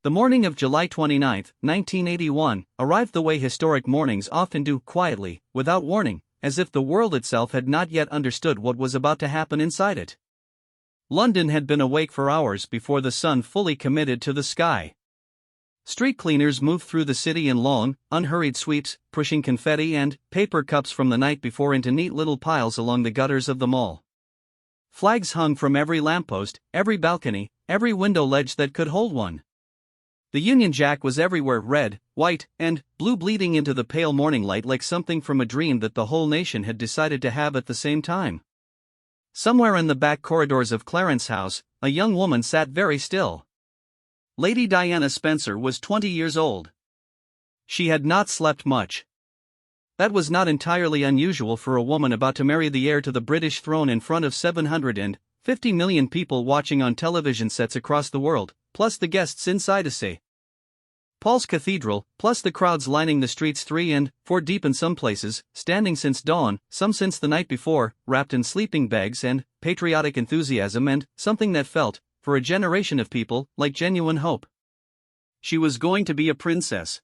The morning of July 29, 1981, arrived the way historic mornings often do, quietly, without warning, as if the world itself had not yet understood what was about to happen inside it. London had been awake for hours before the sun fully committed to the sky. Street cleaners moved through the city in long, unhurried sweeps, pushing confetti and paper cups from the night before into neat little piles along the gutters of the mall. Flags hung from every lamppost, every balcony, every window ledge that could hold one. The Union Jack was everywhere, red, white, and blue, bleeding into the pale morning light like something from a dream that the whole nation had decided to have at the same time. Somewhere in the back corridors of Clarence House, a young woman sat very still. Lady Diana Spencer was 20 years old. She had not slept much. That was not entirely unusual for a woman about to marry the heir to the British throne in front of 750 million people watching on television sets across the world, plus the guests inside St. Paul's Cathedral, plus the crowds lining the streets 3 and 4 deep in some places, standing since dawn, some since the night before, wrapped in sleeping bags and patriotic enthusiasm and something that felt, for a generation of people, like genuine hope. She was going to be a princess.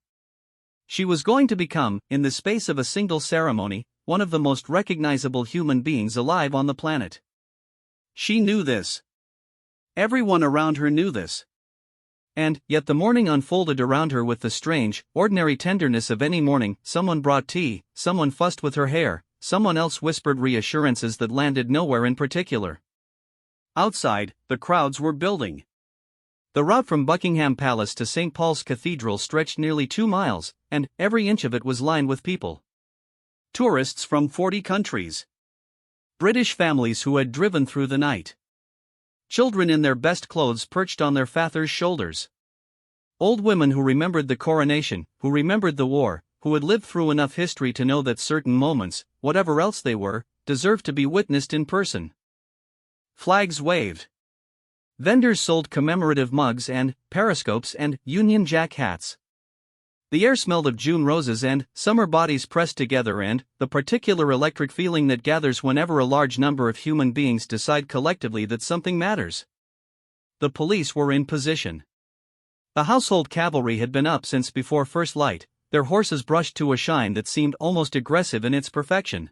She was going to become, in the space of a single ceremony, one of the most recognizable human beings alive on the planet. She knew this. Everyone around her knew this. And yet the morning unfolded around her with the strange, ordinary tenderness of any morning. Someone brought tea, someone fussed with her hair, someone else whispered reassurances that landed nowhere in particular. Outside, the crowds were building. The route from Buckingham Palace to St. Paul's Cathedral stretched nearly 2 miles, and every inch of it was lined with people. Tourists from 40 countries. British families who had driven through the night. Children in their best clothes perched on their fathers' shoulders. Old women who remembered the coronation, who remembered the war, who had lived through enough history to know that certain moments, whatever else they were, deserved to be witnessed in person. Flags waved. Vendors sold commemorative mugs and periscopes and Union Jack hats. The air smelled of June roses and summer bodies pressed together and the particular electric feeling that gathers whenever a large number of human beings decide collectively that something matters. The police were in position. The household cavalry had been up since before first light, their horses brushed to a shine that seemed almost aggressive in its perfection.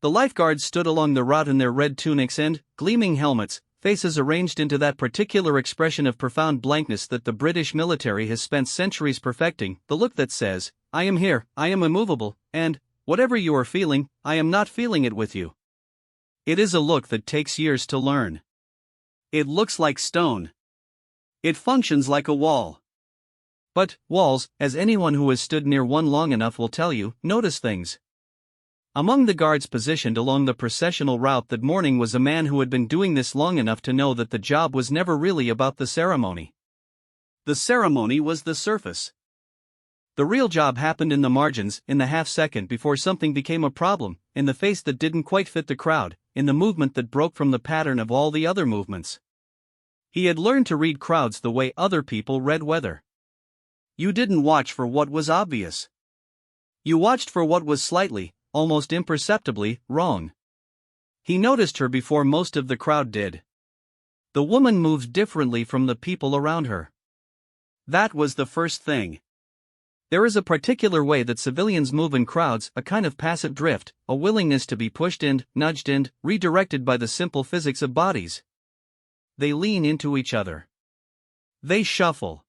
The lifeguards stood along the route in their red tunics and gleaming helmets, faces arranged into that particular expression of profound blankness that the British military has spent centuries perfecting, the look that says, "I am here, I am immovable, and, whatever you are feeling, I am not feeling it with you." It is a look that takes years to learn. It looks like stone. It functions like a wall. But walls, as anyone who has stood near one long enough will tell you, notice things. Among the guards positioned along the processional route that morning was a man who had been doing this long enough to know that the job was never really about the ceremony. The ceremony was the surface. The real job happened in the margins, in the half-second before something became a problem, in the face that didn't quite fit the crowd, in the movement that broke from the pattern of all the other movements. He had learned to read crowds the way other people read weather. You didn't watch for what was obvious. You watched for what was slightly, almost imperceptibly, wrong. He noticed her before most of the crowd did. The woman moved differently from the people around her. That was the first thing. There is a particular way that civilians move in crowds, a kind of passive drift, a willingness to be pushed and nudged and redirected by the simple physics of bodies. They lean into each other. They shuffle.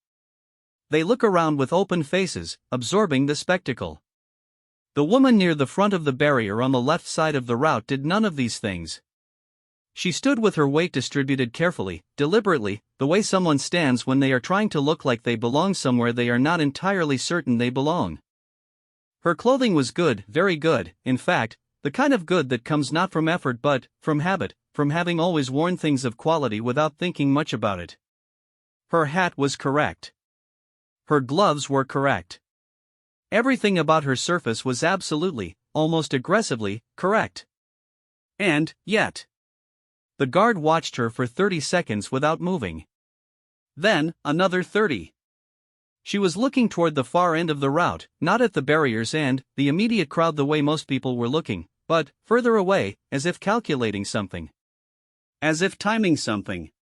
They look around with open faces, absorbing the spectacle. The woman near the front of the barrier on the left side of the route did none of these things. She stood with her weight distributed carefully, deliberately, the way someone stands when they are trying to look like they belong somewhere they are not entirely certain they belong. Her clothing was good, very good, in fact, the kind of good that comes not from effort but from habit, from having always worn things of quality without thinking much about it. Her hat was correct. Her gloves were correct. Everything about her surface was absolutely, almost aggressively, correct. And, yet, the guard watched her for 30 seconds without moving. Then, another 30. She was looking toward the far end of the route, not at the barriers and the immediate crowd the way most people were looking, but further away, as if calculating something. As if timing something.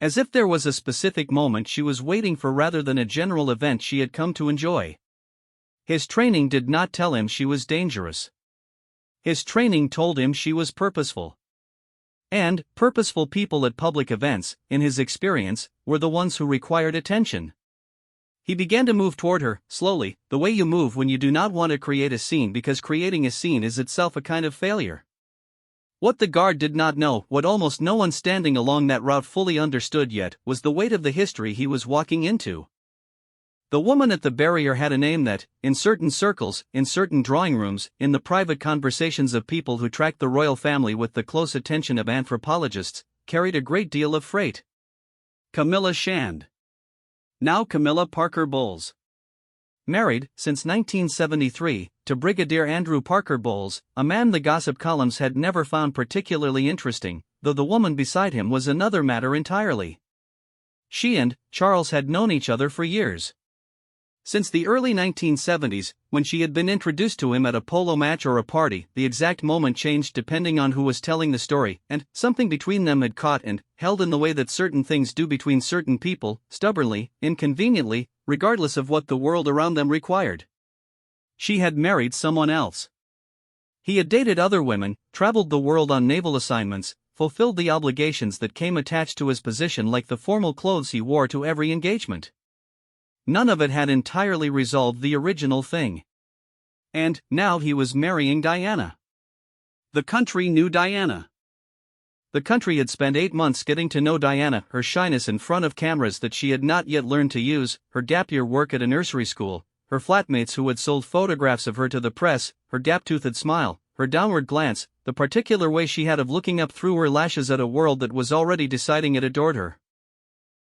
As if there was a specific moment she was waiting for rather than a general event she had come to enjoy. His training did not tell him she was dangerous. His training told him she was purposeful. And purposeful people at public events, in his experience, were the ones who required attention. He began to move toward her, slowly, the way you move when you do not want to create a scene because creating a scene is itself a kind of failure. What the guard did not know, what almost no one standing along that route fully understood yet, was the weight of the history he was walking into. The woman at the barrier had a name that, in certain circles, in certain drawing rooms, in the private conversations of people who tracked the royal family with the close attention of anthropologists, carried a great deal of freight. Camilla Shand. Now Camilla Parker Bowles. Married, since 1973, to Brigadier Andrew Parker Bowles, a man the gossip columns had never found particularly interesting, though the woman beside him was another matter entirely. She and Charles had known each other for years. Since the early 1970s, when she had been introduced to him at a polo match or a party, the exact moment changed depending on who was telling the story, and something between them had caught and held in the way that certain things do between certain people, stubbornly, inconveniently, regardless of what the world around them required. She had married someone else. He had dated other women, traveled the world on naval assignments, fulfilled the obligations that came attached to his position like the formal clothes he wore to every engagement. None of it had entirely resolved the original thing. And now he was marrying Diana. The country knew Diana. The country had spent 8 months getting to know Diana, her shyness in front of cameras that she had not yet learned to use, her gap-year work at a nursery school, her flatmates who had sold photographs of her to the press, her gap-toothed smile, her downward glance, the particular way she had of looking up through her lashes at a world that was already deciding it adored her.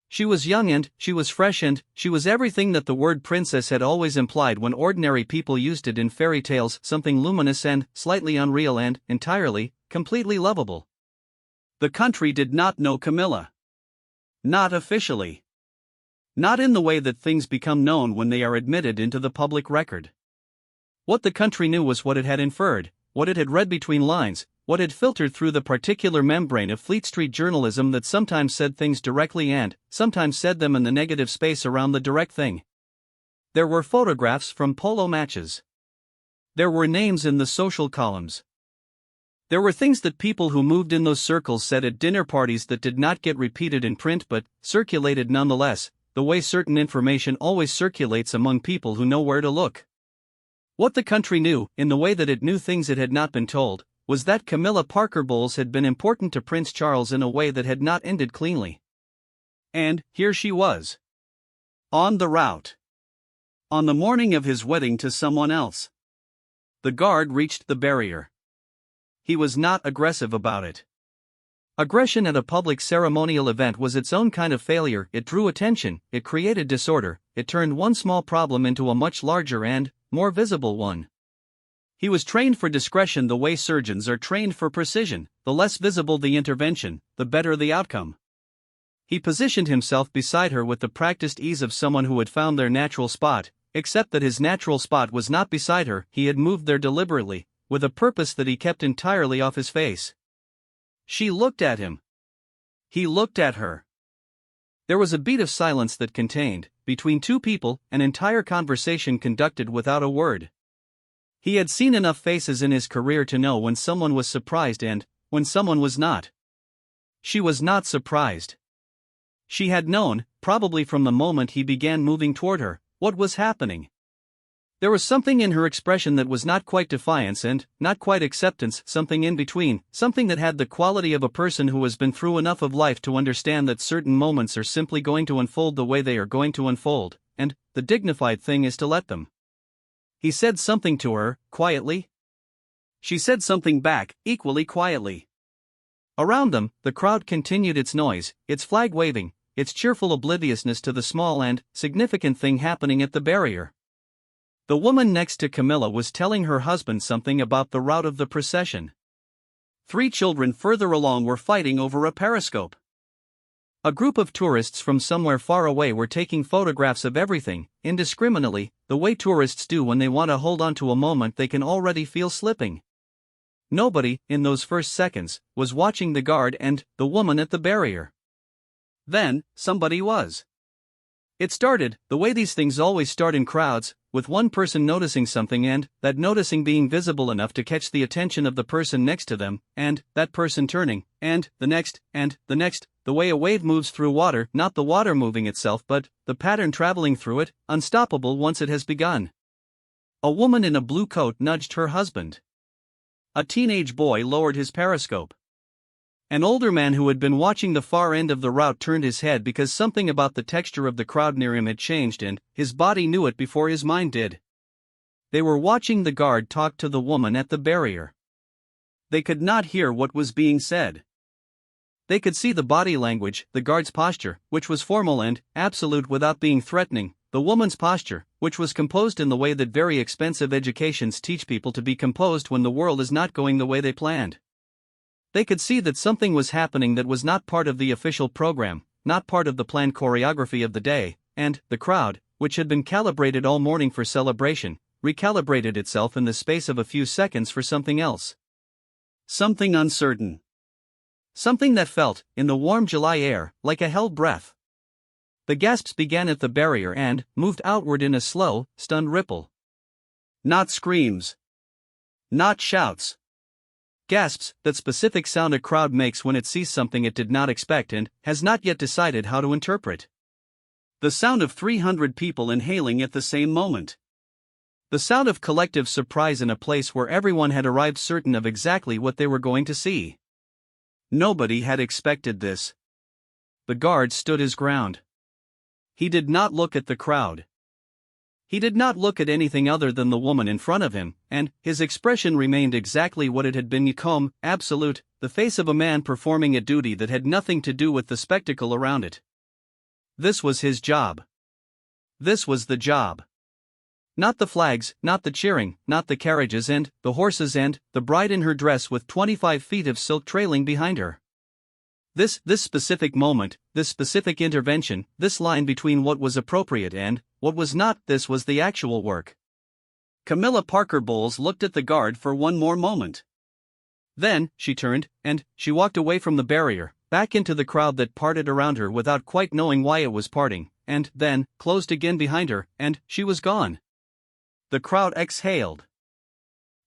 She was young and she was fresh and she was everything that the word princess had always implied when ordinary people used it in fairy tales, something luminous and slightly unreal and entirely, completely lovable. The country did not know Camilla. Not officially. Not in the way that things become known when they are admitted into the public record. What the country knew was what it had inferred, what it had read between lines, what had filtered through the particular membrane of Fleet Street journalism that sometimes said things directly and sometimes said them in the negative space around the direct thing. There were photographs from polo matches. There were names in the social columns. There were things that people who moved in those circles said at dinner parties that did not get repeated in print but circulated nonetheless, the way certain information always circulates among people who know where to look. What the country knew, in the way that it knew things it had not been told, was that Camilla Parker Bowles had been important to Prince Charles in a way that had not ended cleanly. And here she was. On the route. On the morning of his wedding to someone else. The guard reached the barrier. He was not aggressive about it. Aggression at a public ceremonial event was its own kind of failure. It drew attention, it created disorder, it turned one small problem into a much larger and more visible one. He was trained for discretion the way surgeons are trained for precision. The less visible the intervention, the better the outcome. He positioned himself beside her with the practiced ease of someone who had found their natural spot, except that his natural spot was not beside her. He had moved there deliberately, with a purpose that he kept entirely off his face. She looked at him. He looked at her. There was a beat of silence that contained, between two people, an entire conversation conducted without a word. He had seen enough faces in his career to know when someone was surprised and when someone was not. She was not surprised. She had known, probably from the moment he began moving toward her, what was happening. There was something in her expression that was not quite defiance and not quite acceptance, something in between, something that had the quality of a person who has been through enough of life to understand that certain moments are simply going to unfold the way they are going to unfold, and the dignified thing is to let them. He said something to her, quietly. She said something back, equally quietly. Around them, the crowd continued its noise, its flag waving, its cheerful obliviousness to the small and significant thing happening at the barrier. The woman next to Camilla was telling her husband something about the route of the procession. 3 children further along were fighting over a periscope. A group of tourists from somewhere far away were taking photographs of everything, indiscriminately, the way tourists do when they want to hold on to a moment they can already feel slipping. Nobody, in those first seconds, was watching the guard and the woman at the barrier. Then, somebody was. It started, the way these things always start in crowds, with one person noticing something and that noticing being visible enough to catch the attention of the person next to them, and that person turning, and the next, the way a wave moves through water, not the water moving itself but the pattern traveling through it, unstoppable once it has begun. A woman in a blue coat nudged her husband. A teenage boy lowered his periscope. An older man who had been watching the far end of the route turned his head because something about the texture of the crowd near him had changed and his body knew it before his mind did. They were watching the guard talk to the woman at the barrier. They could not hear what was being said. They could see the body language, the guard's posture, which was formal and absolute without being threatening, the woman's posture, which was composed in the way that very expensive educations teach people to be composed when the world is not going the way they planned. They could see that something was happening that was not part of the official program, not part of the planned choreography of the day, and the crowd, which had been calibrated all morning for celebration, recalibrated itself in the space of a few seconds for something else. Something uncertain. Something that felt, in the warm July air, like a held breath. The gasps began at the barrier and moved outward in a slow, stunned ripple. Not screams. Not shouts. Gasps, that specific sound a crowd makes when it sees something it did not expect and has not yet decided how to interpret. The sound of 300 people inhaling at the same moment. The sound of collective surprise in a place where everyone had arrived certain of exactly what they were going to see. Nobody had expected this. The guard stood his ground. He did not look at the crowd. He did not look at anything other than the woman in front of him, and his expression remained exactly what it had been: calm, absolute, the face of a man performing a duty that had nothing to do with the spectacle around it. This was his job. This was the job. Not the flags, not the cheering, not the carriages and the horses and the bride in her dress with 25 feet of silk trailing behind her. This specific moment, this specific intervention, this line between what was appropriate and what was not, this was the actual work. Camilla Parker Bowles looked at the guard for one more moment. Then, she turned, and she walked away from the barrier, back into the crowd that parted around her without quite knowing why it was parting, and then, closed again behind her, and she was gone. The crowd exhaled.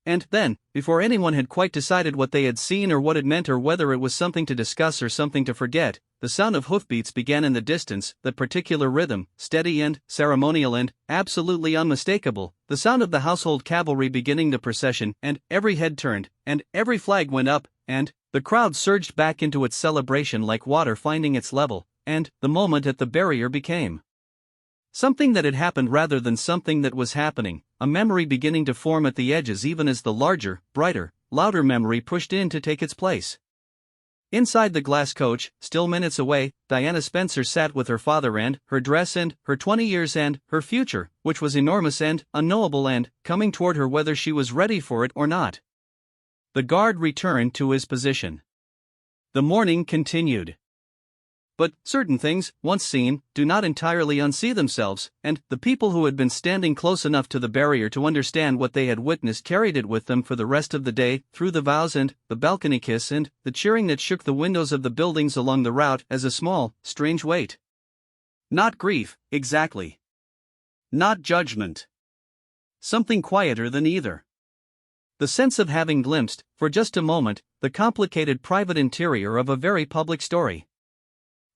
And then, before anyone had quite decided what they had seen or what it meant or whether it was something to discuss or something to forget, the sound of hoofbeats began in the distance, that particular rhythm, steady and ceremonial and absolutely unmistakable, the sound of the household cavalry beginning the procession, and every head turned, and every flag went up, and the crowd surged back into its celebration like water finding its level, and the moment at the barrier became something that had happened rather than something that was happening, a memory beginning to form at the edges even as the larger, brighter, louder memory pushed in to take its place. Inside the glass coach, still minutes away, Diana Spencer sat with her father and her dress and her 20 years and her future, which was enormous and unknowable and coming toward her whether she was ready for it or not. The guard returned to his position. The morning continued. But certain things, once seen, do not entirely unsee themselves, and the people who had been standing close enough to the barrier to understand what they had witnessed carried it with them for the rest of the day, through the vows and the balcony kiss and the cheering that shook the windows of the buildings along the route as a small, strange weight. Not grief, exactly. Not judgment. Something quieter than either. The sense of having glimpsed, for just a moment, the complicated private interior of a very public story.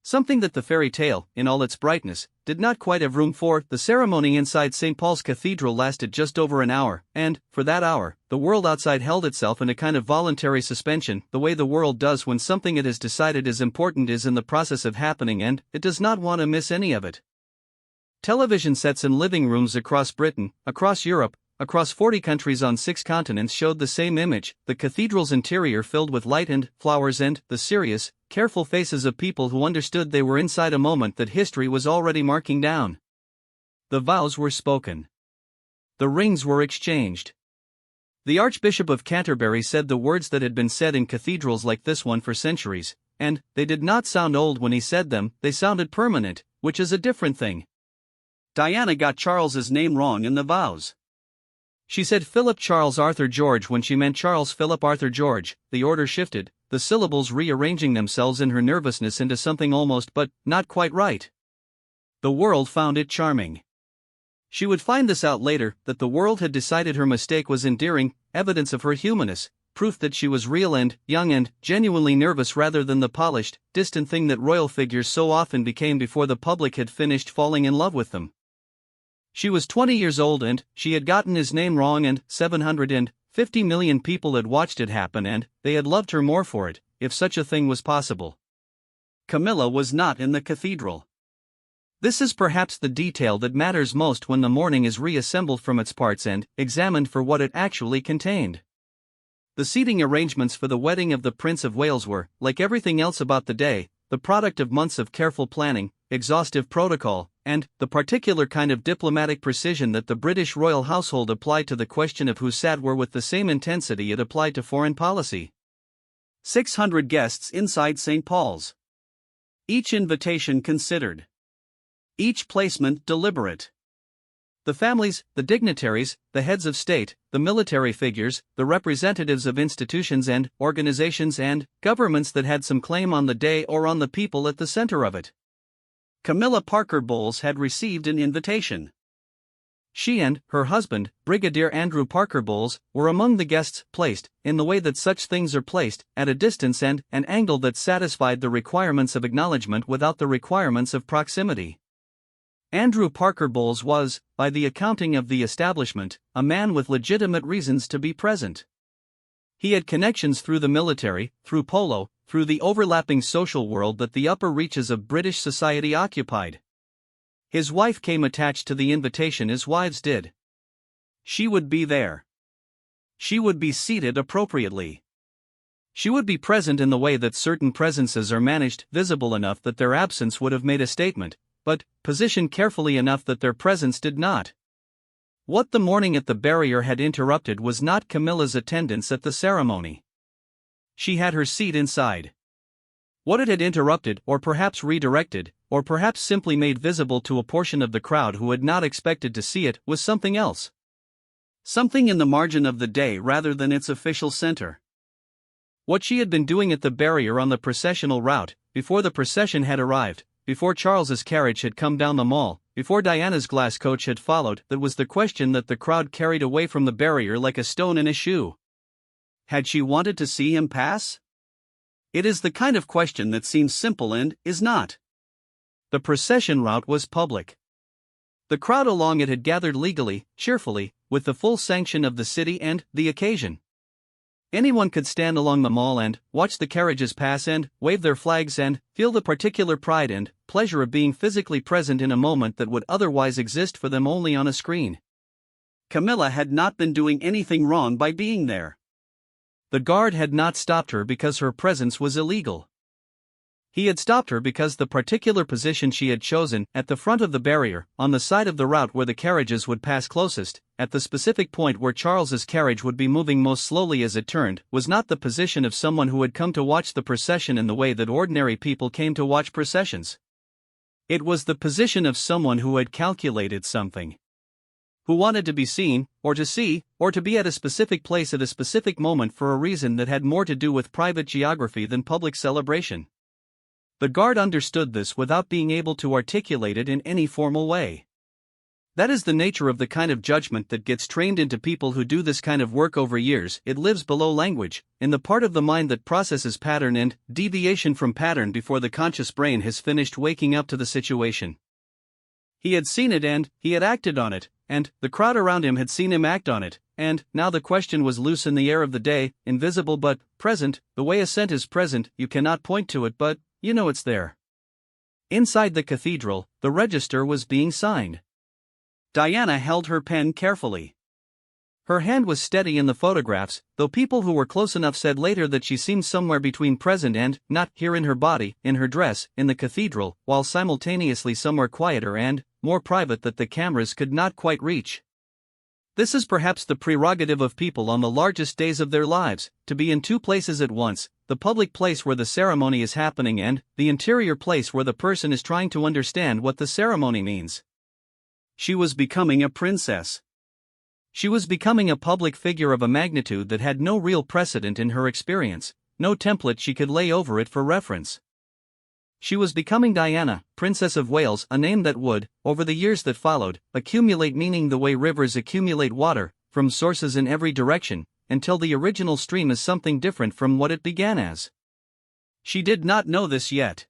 Something that the fairy tale, in all its brightness, did not quite have room for. The ceremony inside St. Paul's Cathedral lasted just over an hour, and, for that hour, the world outside held itself in a kind of voluntary suspension, the way the world does when something it has decided is important is in the process of happening and it does not want to miss any of it. Television sets in living rooms across Britain, across Europe, across 40 countries on 6 continents showed the same image, the cathedral's interior filled with light and flowers and the serious, careful faces of people who understood they were inside a moment that history was already marking down. The vows were spoken. The rings were exchanged. The Archbishop of Canterbury said the words that had been said in cathedrals like this one for centuries, and they did not sound old when he said them, they sounded permanent, which is a different thing. Diana got Charles's name wrong in the vows. She said Philip Charles Arthur George when she meant Charles Philip Arthur George. The order shifted, the syllables rearranging themselves in her nervousness into something almost but not quite right. The world found it charming. She would find this out later, that the world had decided her mistake was endearing, evidence of her humanness, proof that she was real and young and genuinely nervous rather than the polished, distant thing that royal figures so often became before the public had finished falling in love with them. She was 20 years old and she had gotten his name wrong, and 750 million people had watched it happen, and they had loved her more for it, if such a thing was possible. Camilla was not in the cathedral. This is perhaps the detail that matters most when the mourning is reassembled from its parts and examined for what it actually contained. The seating arrangements for the wedding of the Prince of Wales were, like everything else about the day, the product of months of careful planning, exhaustive protocol, and the particular kind of diplomatic precision that the British royal household applied to the question of who sat where with the same intensity it applied to foreign policy. 600 guests inside St. Paul's. Each invitation considered. Each placement deliberate. The families, the dignitaries, the heads of state, the military figures, the representatives of institutions and organizations and governments that had some claim on the day or on the people at the center of it. Camilla Parker Bowles had received an invitation. She and her husband, Brigadier Andrew Parker Bowles, were among the guests, placed, in the way that such things are placed, at a distance and an angle that satisfied the requirements of acknowledgement without the requirements of proximity. Andrew Parker Bowles was, by the accounting of the establishment, a man with legitimate reasons to be present. He had connections through the military, through polo, through the overlapping social world that the upper reaches of British society occupied. His wife came attached to the invitation as wives did. She would be there. She would be seated appropriately. She would be present in the way that certain presences are managed, visible enough that their absence would have made a statement, but positioned carefully enough that their presence did not. What the mourning at the barrier had interrupted was not Camilla's attendance at the ceremony. She had her seat inside. What it had interrupted, or perhaps redirected, or perhaps simply made visible to a portion of the crowd who had not expected to see it, was something else. Something in the margin of the day rather than its official center. What she had been doing at the barrier on the processional route, before the procession had arrived, before Charles's carriage had come down the mall, before Diana's glass coach had followed, that was the question that the crowd carried away from the barrier like a stone in a shoe. Had she wanted to see him pass? It is the kind of question that seems simple and is not. The procession route was public. The crowd along it had gathered legally, cheerfully, with the full sanction of the city and the occasion. Anyone could stand along the mall and watch the carriages pass and wave their flags and feel the particular pride and pleasure of being physically present in a moment that would otherwise exist for them only on a screen. Camilla had not been doing anything wrong by being there. The guard had not stopped her because her presence was illegal. He had stopped her because the particular position she had chosen, at the front of the barrier, on the side of the route where the carriages would pass closest, at the specific point where Charles's carriage would be moving most slowly as it turned, was not the position of someone who had come to watch the procession in the way that ordinary people came to watch processions. It was the position of someone who had calculated something. Who wanted to be seen, or to see, or to be at a specific place at a specific moment for a reason that had more to do with private geography than public celebration. The guard understood this without being able to articulate it in any formal way. That is the nature of the kind of judgment that gets trained into people who do this kind of work over years. It lives below language, in the part of the mind that processes pattern and deviation from pattern before the conscious brain has finished waking up to the situation. He had seen it and he had acted on it, and the crowd around him had seen him act on it, and now the question was loose in the air of the day, invisible but present, the way a scent is present. You cannot point to it, but you know it's there. Inside the cathedral, the register was being signed. Diana held her pen carefully. Her hand was steady in the photographs, though people who were close enough said later that she seemed somewhere between present and not here in her body, in her dress, in the cathedral, while simultaneously somewhere quieter and more private that the cameras could not quite reach. This is perhaps the prerogative of people on the largest days of their lives, to be in two places at once, the public place where the ceremony is happening and the interior place where the person is trying to understand what the ceremony means. She was becoming a princess. She was becoming a public figure of a magnitude that had no real precedent in her experience, no template she could lay over it for reference. She was becoming Diana, Princess of Wales, a name that would, over the years that followed, accumulate meaning the way rivers accumulate water, from sources in every direction, until the original stream is something different from what it began as. She did not know this yet.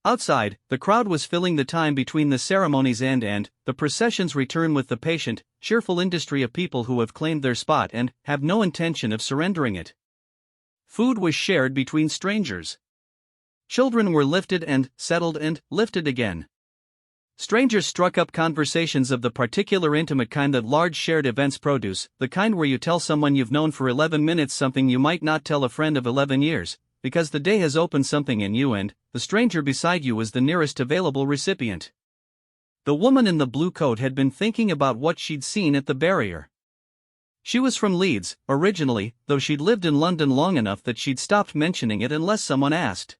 Outside, the crowd was filling the time between the ceremony's end and the procession's return with the patient, cheerful industry of people who have claimed their spot and have no intention of surrendering it. Food was shared between strangers. Children were lifted and settled and lifted again. Strangers struck up conversations of the particular intimate kind that large shared events produce, the kind where you tell someone you've known for 11 minutes something you might not tell a friend of 11 years, because the day has opened something in you and the stranger beside you is the nearest available recipient. The woman in the blue coat had been thinking about what she'd seen at the barrier. She was from Leeds, originally, though she'd lived in London long enough that she'd stopped mentioning it unless someone asked.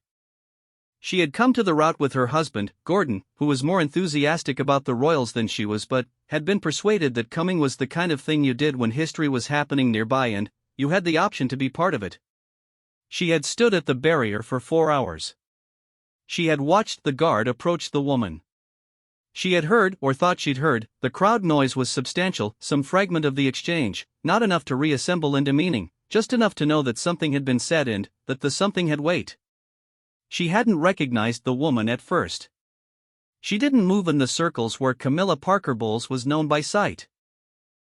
She had come to the rout with her husband, Gordon, who was more enthusiastic about the royals than she was, but had been persuaded that coming was the kind of thing you did when history was happening nearby and you had the option to be part of it. She had stood at the barrier for 4 hours. She had watched the guard approach the woman. She had heard, or thought she'd heard, the crowd noise was substantial, some fragment of the exchange, not enough to reassemble into meaning, just enough to know that something had been said and that the something had weight. She hadn't recognized the woman at first. She didn't move in the circles where Camilla Parker Bowles was known by sight.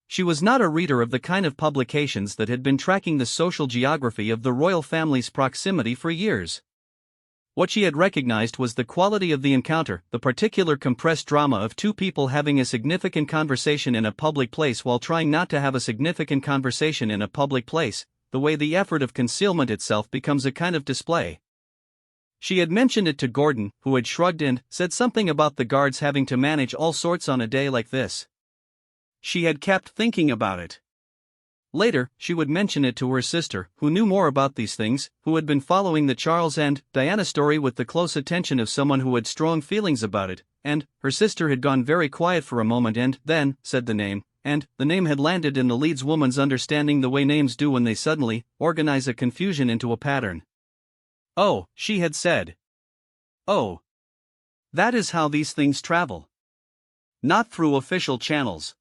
She was not a reader of the kind of publications that had been tracking the social geography of the royal family's proximity for years. What she had recognized was the quality of the encounter, the particular compressed drama of two people having a significant conversation in a public place while trying not to have a significant conversation in a public place, the way the effort of concealment itself becomes a kind of display. She had mentioned it to Gordon, who had shrugged and said something about the guards having to manage all sorts on a day like this. She had kept thinking about it. Later, she would mention it to her sister, who knew more about these things, who had been following the Charles and Diana story with the close attention of someone who had strong feelings about it, and her sister had gone very quiet for a moment and then said the name, and the name had landed in the Leeds woman's understanding the way names do when they suddenly organize a confusion into a pattern. "Oh," she had said. "Oh. That is how these things travel. Not through official channels.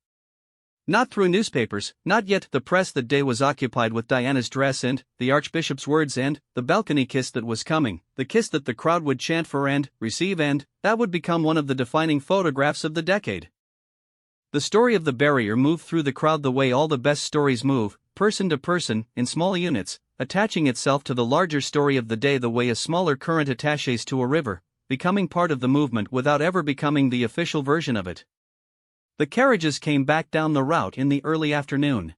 Not through newspapers, not yet the press." That day was occupied with Diana's dress and the Archbishop's words and the balcony kiss that was coming, the kiss that the crowd would chant for and receive, and that would become one of the defining photographs of the decade. The story of the barrier moved through the crowd the way all the best stories move, person to person, in small units, attaching itself to the larger story of the day the way a smaller current attaches to a river, becoming part of the movement without ever becoming the official version of it. The carriages came back down the route in the early afternoon.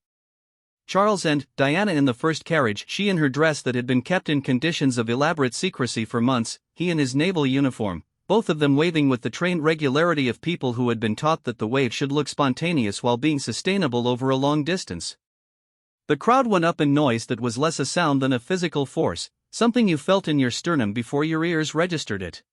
Charles and Diana in the first carriage, she in her dress that had been kept in conditions of elaborate secrecy for months, he in his naval uniform, both of them waving with the trained regularity of people who had been taught that the wave should look spontaneous while being sustainable over a long distance. The crowd went up in noise that was less a sound than a physical force, something you felt in your sternum before your ears registered it.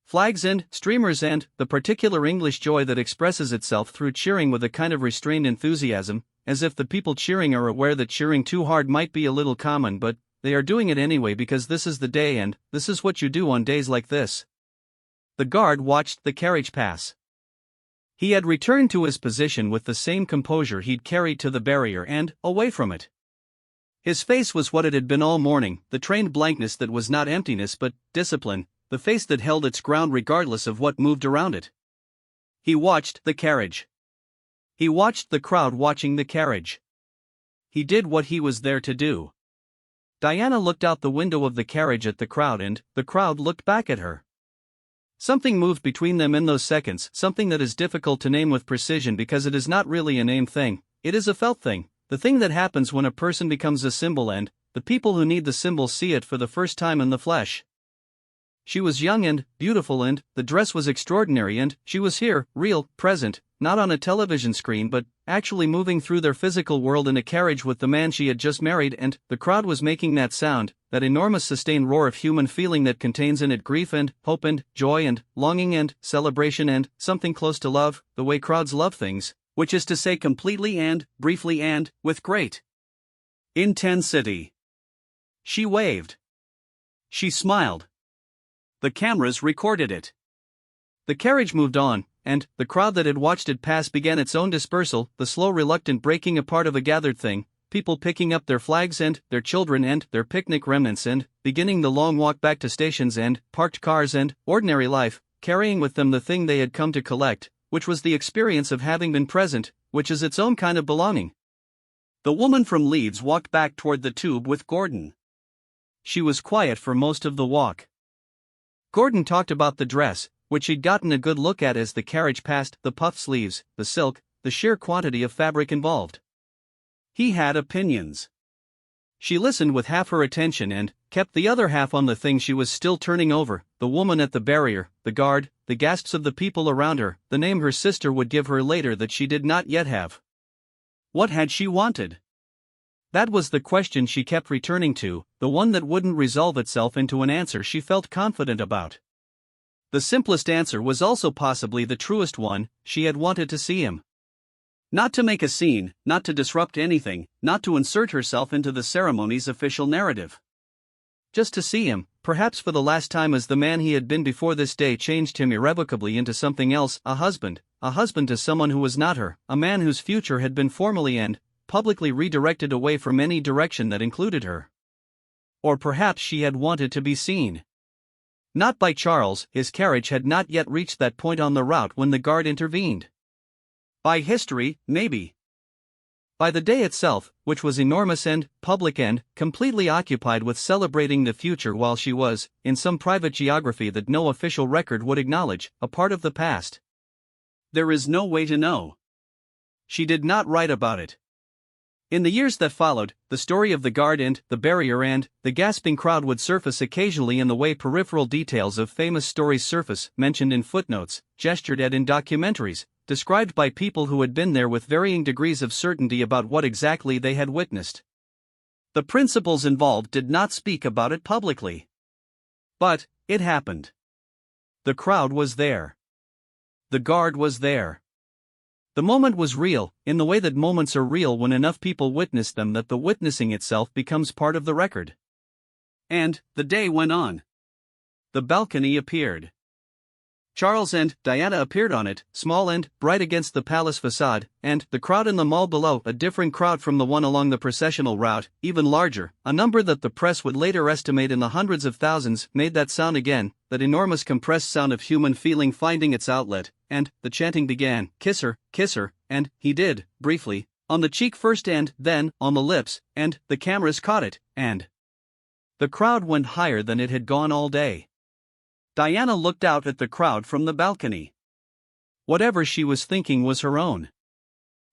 Flags and streamers and the particular English joy that expresses itself through cheering with a kind of restrained enthusiasm, as if the people cheering are aware that cheering too hard might be a little common, but they are doing it anyway because this is the day and this is what you do on days like this. The guard watched the carriage pass. He had returned to his position with the same composure he'd carried to the barrier and away from it. His face was what it had been all morning, the trained blankness that was not emptiness but discipline, the face that held its ground regardless of what moved around it. He watched the carriage. He watched the crowd watching the carriage. He did what he was there to do. Diana looked out the window of the carriage at the crowd and the crowd looked back at her. Something moved between them in those seconds, something that is difficult to name with precision because it is not really a named thing, it is a felt thing, the thing that happens when a person becomes a symbol and the people who need the symbol see it for the first time in the flesh. She was young and beautiful and the dress was extraordinary and she was here, real, present, not on a television screen but actually moving through their physical world in a carriage with the man she had just married, and the crowd was making that sound, that enormous sustained roar of human feeling that contains in it grief and hope and joy and longing and celebration and something close to love, the way crowds love things, which is to say completely and briefly and with great intensity. She waved. She smiled. The cameras recorded it. The carriage moved on, and the crowd that had watched it pass began its own dispersal, the slow reluctant breaking apart of a gathered thing, people picking up their flags and their children and their picnic remnants and beginning the long walk back to stations and parked cars and ordinary life, carrying with them the thing they had come to collect, which was the experience of having been present, which is its own kind of belonging. The woman from Leeds walked back toward the tube with Gordon. She was quiet for most of the walk. Gordon talked about the dress, which he'd gotten a good look at as the carriage passed, the puff sleeves, the silk, the sheer quantity of fabric involved. He had opinions. She listened with half her attention and kept the other half on the thing she was still turning over, the woman at the barrier, the guard, the gasps of the people around her, the name her sister would give her later that she did not yet have. What had she wanted? That was the question she kept returning to, the one that wouldn't resolve itself into an answer she felt confident about. The simplest answer was also possibly the truest one: she had wanted to see him. Not to make a scene, not to disrupt anything, not to insert herself into the ceremony's official narrative. Just to see him, perhaps for the last time, as the man he had been before this day changed him irrevocably into something else, a husband to someone who was not her, a man whose future had been formally and publicly redirected away from any direction that included her. Or perhaps she had wanted to be seen. Not by Charles, his carriage had not yet reached that point on the route when the guard intervened. By history, maybe. By the day itself, which was enormous and public and completely occupied with celebrating the future, while she was, in some private geography that no official record would acknowledge, a part of the past. There is no way to know. She did not write about it. In the years that followed, the story of the guard and the barrier and the gasping crowd would surface occasionally in the way peripheral details of famous stories surface, mentioned in footnotes, gestured at in documentaries, described by people who had been there with varying degrees of certainty about what exactly they had witnessed. The principals involved did not speak about it publicly. But it happened. The crowd was there. The guard was there. The moment was real, in the way that moments are real when enough people witness them that the witnessing itself becomes part of the record. And the day went on. The balcony appeared. Charles and Diana appeared on it, small and bright against the palace facade, and the crowd in the mall below, a different crowd from the one along the processional route, even larger, a number that the press would later estimate in the hundreds of thousands, made that sound again, that enormous compressed sound of human feeling finding its outlet, and the chanting began, kiss her, and he did, briefly, on the cheek first and then on the lips, and the cameras caught it, and the crowd went higher than it had gone all day. Diana looked out at the crowd from the balcony. Whatever she was thinking was her own.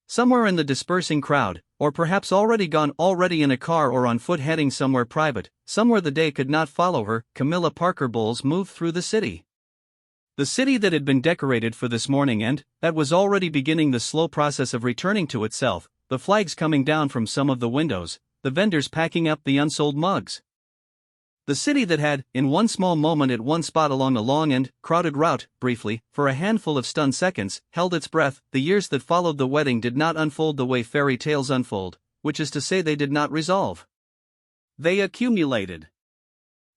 Somewhere in the dispersing crowd, or perhaps already gone, already in a car or on foot heading somewhere private, somewhere the day could not follow her, Camilla Parker Bowles moved through the city. The city that had been decorated for this morning and that was already beginning the slow process of returning to itself, the flags coming down from some of the windows, the vendors packing up the unsold mugs. The city that had, in one small moment at one spot along a long and crowded route, briefly, for a handful of stunned seconds, held its breath. The years that followed the wedding did not unfold the way fairy tales unfold, which is to say they did not resolve. They accumulated.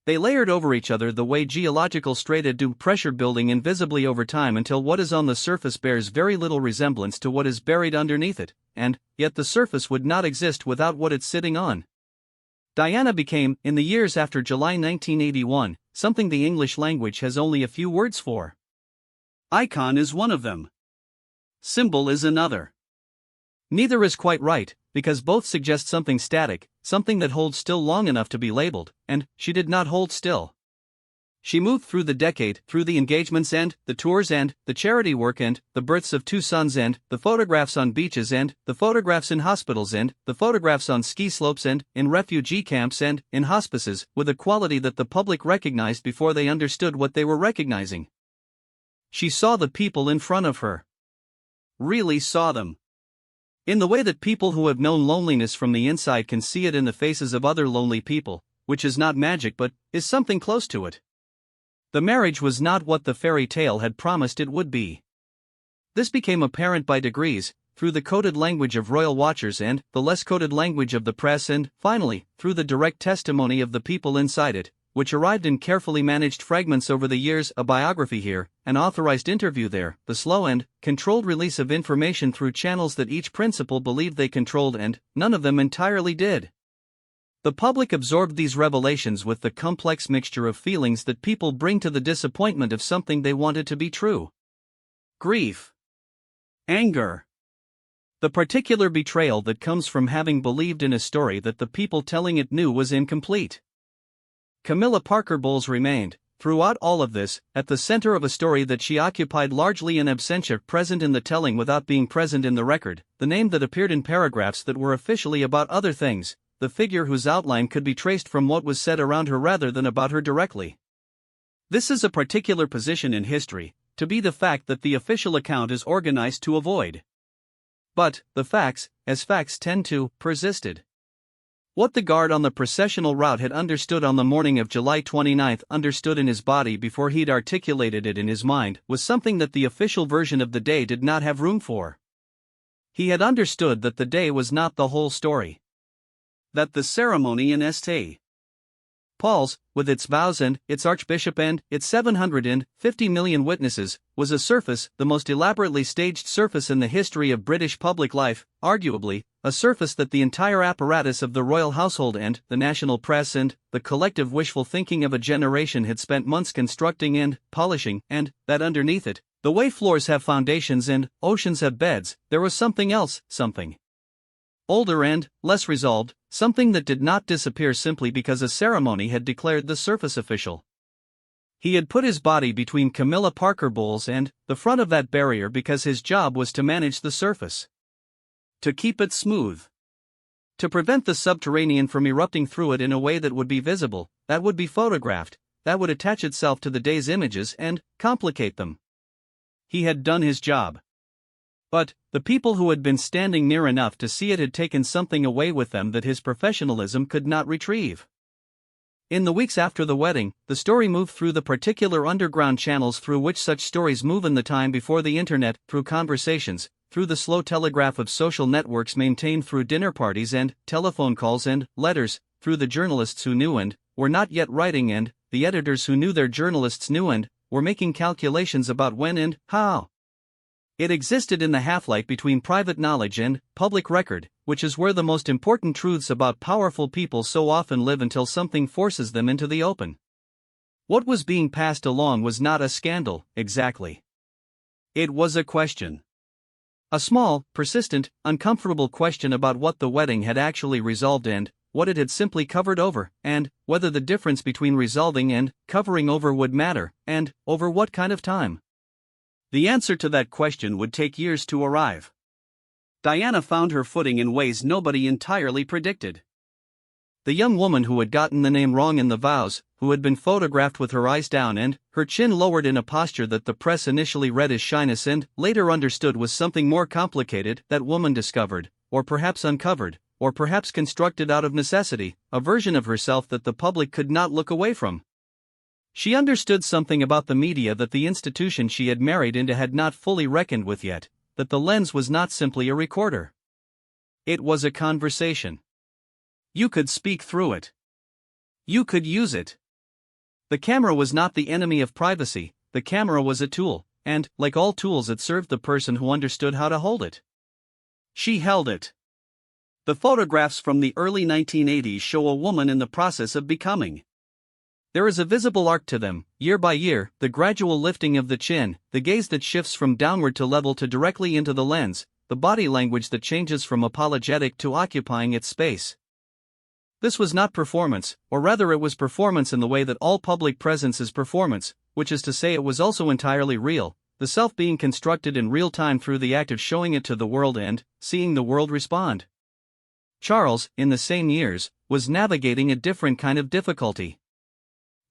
They layered over each other the way geological strata do, pressure building invisibly over time until what is on the surface bears very little resemblance to what is buried underneath it, and yet the surface would not exist without what it's sitting on. Diana became, in the years after July 1981, something the English language has only a few words for. Icon is one of them. Symbol is another. Neither is quite right, because both suggest something static, something that holds still long enough to be labeled, and she did not hold still. She moved through the decade, through the engagements and the tours and the charity work and the births of two sons and the photographs on beaches and the photographs in hospitals and the photographs on ski slopes and in refugee camps and in hospices, with a quality that the public recognized before they understood what they were recognizing. She saw the people in front of her. Really saw them. In the way that people who have known loneliness from the inside can see it in the faces of other lonely people, which is not magic but is something close to it. The marriage was not what the fairy tale had promised it would be. This became apparent by degrees, through the coded language of royal watchers and the less coded language of the press, and, finally, through the direct testimony of the people inside it, which arrived in carefully managed fragments over the years, a biography here, an authorized interview there, the slow and controlled release of information through channels that each principal believed they controlled and none of them entirely did. The public absorbed these revelations with the complex mixture of feelings that people bring to the disappointment of something they wanted to be true. Grief. Anger. The particular betrayal that comes from having believed in a story that the people telling it knew was incomplete. Camilla Parker Bowles remained, throughout all of this, at the center of a story that she occupied largely in absentia, present in the telling without being present in the record, the name that appeared in paragraphs that were officially about other things, the figure whose outline could be traced from what was said around her rather than about her directly. This is a particular position in history, to be the fact that the official account is organized to avoid. But, the facts, as facts tend to, persisted. What the guard on the processional route had understood on the morning of July 29 understood in his body before he'd articulated it in his mind was something that the official version of the day did not have room for. He had understood that the day was not the whole story. That the ceremony in St. Paul's, with its vows and its archbishop and its 750 million witnesses, was a surface, the most elaborately staged surface in the history of British public life, arguably, a surface that the entire apparatus of the royal household and the national press and the collective wishful thinking of a generation had spent months constructing and polishing, and that underneath it, the way floors have foundations and oceans have beds, there was something else, something older and less resolved, something that did not disappear simply because a ceremony had declared the surface official. He had put his body between Camilla Parker Bowles and the front of that barrier because his job was to manage the surface. To keep it smooth. To prevent the subterranean from erupting through it in a way that would be visible, that would be photographed, that would attach itself to the day's images and complicate them. He had done his job. But, the people who had been standing near enough to see it had taken something away with them that his professionalism could not retrieve. In the weeks after the wedding, the story moved through the particular underground channels through which such stories move in the time before the internet, through conversations, through the slow telegraph of social networks maintained through dinner parties and telephone calls and letters, through the journalists who knew and were not yet writing and the editors who knew their journalists knew and were making calculations about when and how. It existed in the half-light between private knowledge and public record, which is where the most important truths about powerful people so often live until something forces them into the open. What was being passed along was not a scandal, exactly. It was a question. A small, persistent, uncomfortable question about what the wedding had actually resolved and what it had simply covered over, and whether the difference between resolving and covering over would matter, and over what kind of time. The answer to that question would take years to arrive. Diana found her footing in ways nobody entirely predicted. The young woman who had gotten the name wrong in the vows, who had been photographed with her eyes down and her chin lowered in a posture that the press initially read as shyness and later understood was something more complicated, that woman discovered, or perhaps uncovered, or perhaps constructed out of necessity, a version of herself that the public could not look away from. She understood something about the media that the institution she had married into had not fully reckoned with yet, that the lens was not simply a recorder. It was a conversation. You could speak through it. You could use it. The camera was not the enemy of privacy, the camera was a tool, and, like all tools, it served the person who understood how to hold it. She held it. The photographs from the early 1980s show a woman in the process of becoming. There is a visible arc to them, year by year, the gradual lifting of the chin, the gaze that shifts from downward to level to directly into the lens, the body language that changes from apologetic to occupying its space. This was not performance, or rather it was performance in the way that all public presence is performance, which is to say it was also entirely real, the self being constructed in real time through the act of showing it to the world and seeing the world respond. Charles, in the same years, was navigating a different kind of difficulty.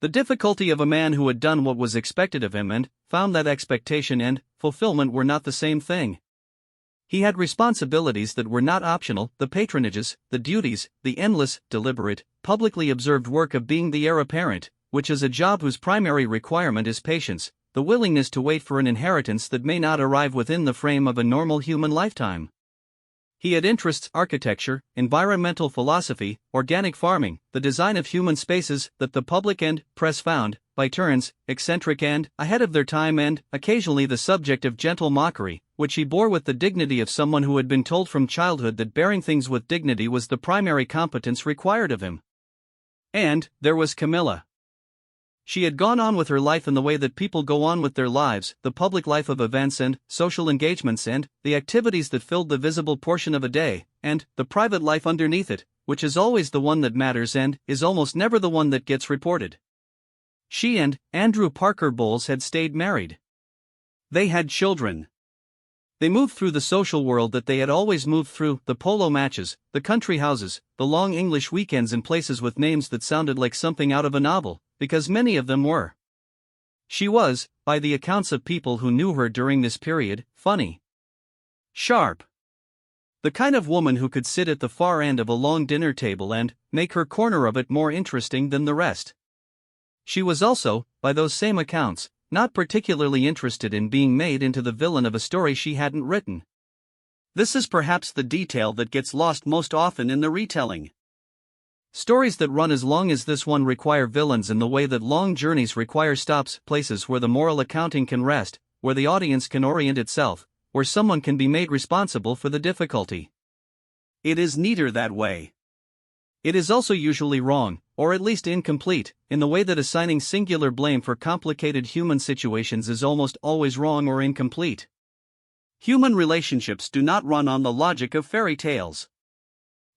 The difficulty of a man who had done what was expected of him and found that expectation and fulfillment were not the same thing. He had responsibilities that were not optional, the patronages, the duties, the endless, deliberate, publicly observed work of being the heir apparent, which is a job whose primary requirement is patience, the willingness to wait for an inheritance that may not arrive within the frame of a normal human lifetime. He had interests: architecture, environmental philosophy, organic farming, the design of human spaces that the public and press found, by turns, eccentric and ahead of their time, and occasionally the subject of gentle mockery, which he bore with the dignity of someone who had been told from childhood that bearing things with dignity was the primary competence required of him. And there was Camilla. She had gone on with her life in the way that people go on with their lives, the public life of events and social engagements and the activities that filled the visible portion of a day, and the private life underneath it, which is always the one that matters and is almost never the one that gets reported. She and Andrew Parker Bowles had stayed married. They had children. They moved through the social world that they had always moved through: the polo matches, the country houses, the long English weekends in places with names that sounded like something out of a novel, because many of them were. She was, by the accounts of people who knew her during this period, funny, sharp. The kind of woman who could sit at the far end of a long dinner table and make her corner of it more interesting than the rest. She was also, by those same accounts, not particularly interested in being made into the villain of a story she hadn't written. This is perhaps the detail that gets lost most often in the retelling. Stories that run as long as this one require villains in the way that long journeys require stops, places where the moral accounting can rest, where the audience can orient itself, where someone can be made responsible for the difficulty. It is neither that way. It is also usually wrong, or at least incomplete, in the way that assigning singular blame for complicated human situations is almost always wrong or incomplete. Human relationships do not run on the logic of fairy tales.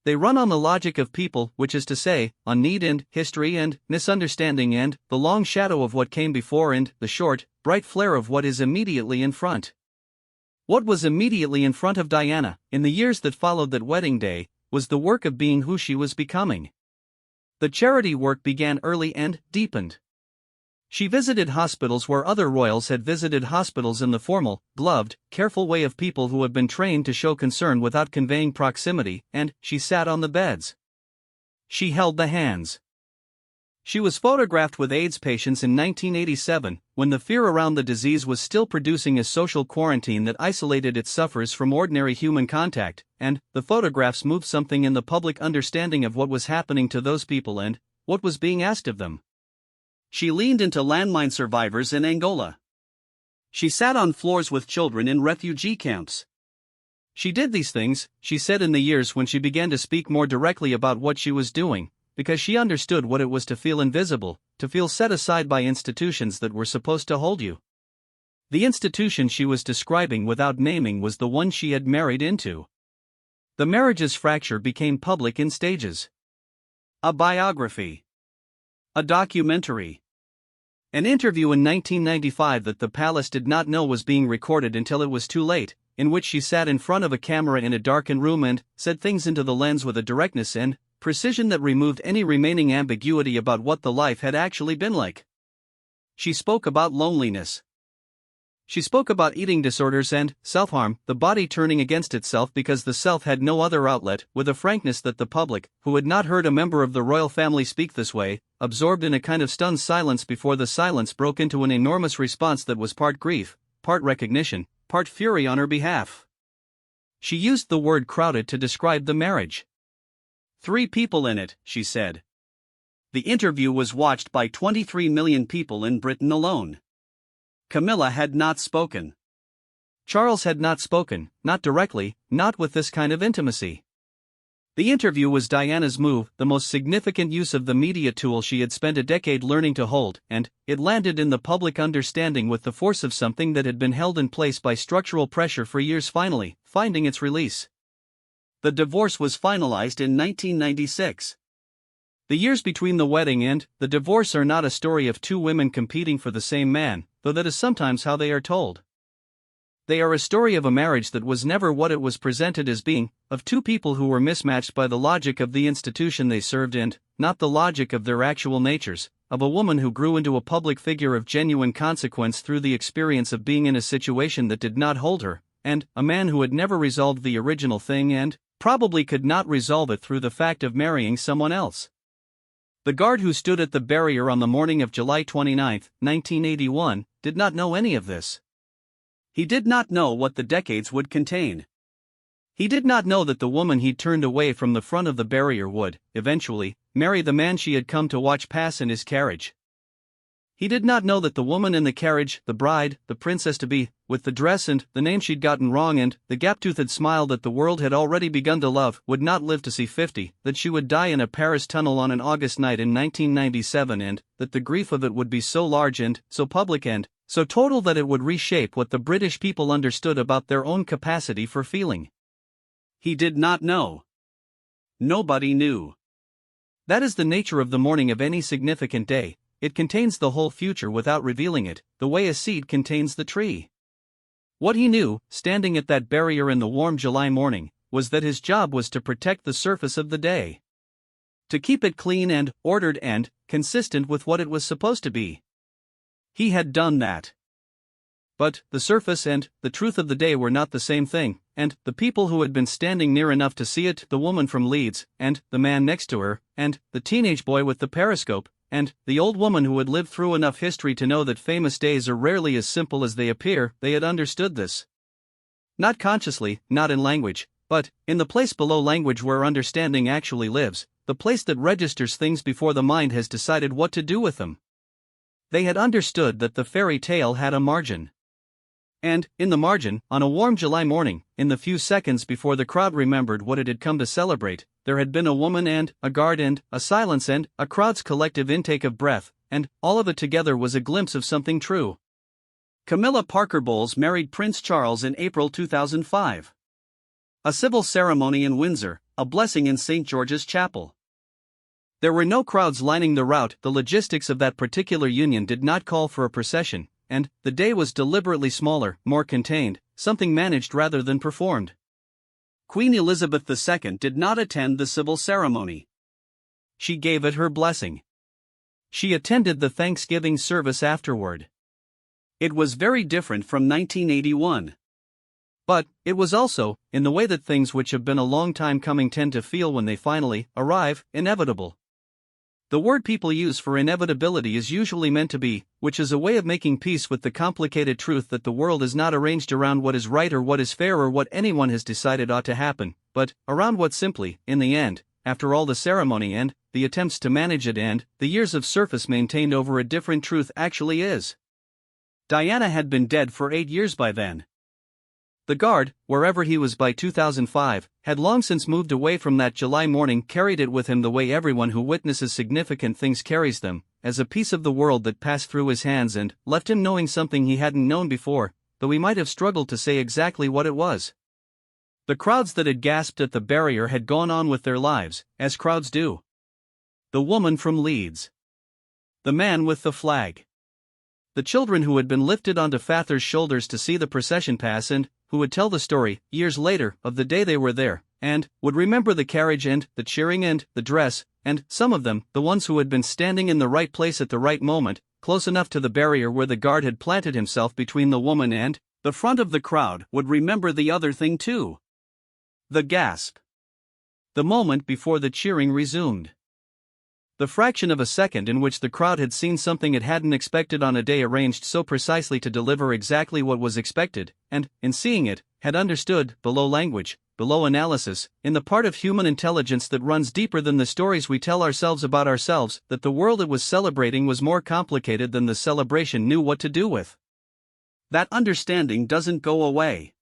They run on the logic of people, which is to say, on need and history and misunderstanding and the long shadow of what came before and the short, bright flare of what is immediately in front. What was immediately in front of Diana, in the years that followed that wedding day, was the work of being who she was becoming. The charity work began early and deepened. She visited hospitals where other royals had visited hospitals in the formal, gloved, careful way of people who have been trained to show concern without conveying proximity, and she sat on the beds. She held the hands. She was photographed with AIDS patients in 1987, when the fear around the disease was still producing a social quarantine that isolated its sufferers from ordinary human contact, and the photographs moved something in the public understanding of what was happening to those people and what was being asked of them. She leaned into landmine survivors in Angola. She sat on floors with children in refugee camps. She did these things, she said, in the years when she began to speak more directly about what she was doing, because she understood what it was to feel invisible, to feel set aside by institutions that were supposed to hold you. The institution she was describing without naming was the one she had married into. The marriage's fracture became public in stages. A biography. A documentary. An interview in 1995 that the palace did not know was being recorded until it was too late, in which she sat in front of a camera in a darkened room and said things into the lens with a directness and precision that removed any remaining ambiguity about what the life had actually been like. She spoke about loneliness. She spoke about eating disorders and self-harm, the body turning against itself because the self had no other outlet, with a frankness that the public, who had not heard a member of the royal family speak this way, absorbed in a kind of stunned silence before the silence broke into an enormous response that was part grief, part recognition, part fury on her behalf. She used the word crowded to describe the marriage. 3 people in it, she said. The interview was watched by 23 million people in Britain alone. Camilla had not spoken. Charles had not spoken, not directly, not with this kind of intimacy. The interview was Diana's move, the most significant use of the media tool she had spent a decade learning to hold, and it landed in the public understanding with the force of something that had been held in place by structural pressure for years, finally finding its release. The divorce was finalized in 1996. The years between the wedding and the divorce are not a story of 2 women competing for the same man, though that is sometimes how they are told. They are a story of a marriage that was never what it was presented as being, of 2 people who were mismatched by the logic of the institution they served and not the logic of their actual natures, of a woman who grew into a public figure of genuine consequence through the experience of being in a situation that did not hold her, and a man who had never resolved the original thing and probably could not resolve it through the fact of marrying someone else. The guard who stood at the barrier on the morning of July 29, 1981, did not know any of this. He did not know what the decades would contain. He did not know that the woman he turned away from the front of the barrier would, eventually, marry the man she had come to watch pass in his carriage. He did not know that the woman in the carriage, the bride, the princess-to-be, with the dress and the name she'd gotten wrong and the gap-toothed smile that the world had already begun to love, would not live to see 50, that she would die in a Paris tunnel on an August night in 1997 and that the grief of it would be so large and so public and so total that it would reshape what the British people understood about their own capacity for feeling. He did not know. Nobody knew. That is the nature of the morning of any significant day. It contains the whole future without revealing it, the way a seed contains the tree. What he knew, standing at that barrier in the warm July morning, was that his job was to protect the surface of the day. To keep it clean and ordered and consistent with what it was supposed to be. He had done that. But the surface and the truth of the day were not the same thing, and the people who had been standing near enough to see it, the woman from Leeds, and the man next to her, and the teenage boy with the periscope, and the old woman who had lived through enough history to know that famous days are rarely as simple as they appear, they had understood this. Not consciously, not in language, but in the place below language where understanding actually lives, the place that registers things before the mind has decided what to do with them. They had understood that the fairy tale had a margin. And, in the margin, on a warm July morning, in the few seconds before the crowd remembered what it had come to celebrate, there had been a woman and a guard and a silence and a crowd's collective intake of breath, and all of it together was a glimpse of something true. Camilla Parker Bowles married Prince Charles in April 2005. A civil ceremony in Windsor, a blessing in St. George's Chapel. There were no crowds lining the route. The logistics of that particular union did not call for a procession, and the day was deliberately smaller, more contained, something managed rather than performed. Queen Elizabeth II did not attend the civil ceremony. She gave it her blessing. She attended the Thanksgiving service afterward. It was very different from 1981. But it was also, in the way that things which have been a long time coming tend to feel when they finally arrive, inevitable. The word people use for inevitability is usually meant to be, which is a way of making peace with the complicated truth that the world is not arranged around what is right or what is fair or what anyone has decided ought to happen, but around what simply, in the end, after all the ceremony and the attempts to manage it and the years of surface maintained over a different truth actually is. Diana had been dead for 8 years by then. The guard, wherever he was by 2005, had long since moved away from that July morning, carried it with him the way everyone who witnesses significant things carries them, as a piece of the world that passed through his hands and left him knowing something he hadn't known before, though he might have struggled to say exactly what it was. The crowds that had gasped at the barrier had gone on with their lives, as crowds do. The woman from Leeds. The man with the flag. The children who had been lifted onto Father's shoulders to see the procession pass and who would tell the story, years later, of the day they were there, and would remember the carriage and the cheering and the dress, and some of them, the ones who had been standing in the right place at the right moment, close enough to the barrier where the guard had planted himself between the woman and the front of the crowd, would remember the other thing too. The gasp. The moment before the cheering resumed. The fraction of a second in which the crowd had seen something it hadn't expected on a day arranged so precisely to deliver exactly what was expected, and, in seeing it, had understood, below language, below analysis, in the part of human intelligence that runs deeper than the stories we tell ourselves about ourselves, that the world it was celebrating was more complicated than the celebration knew what to do with. That understanding doesn't go away.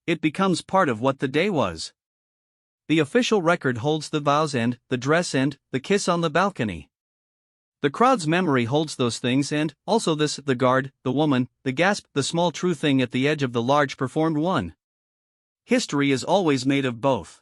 It becomes part of what the day was. The official record holds the vows and the dress and the kiss on the balcony. The crowd's memory holds those things and also this, the guard, the woman, the gasp, the small true thing at the edge of the large performed one. History is always made of both.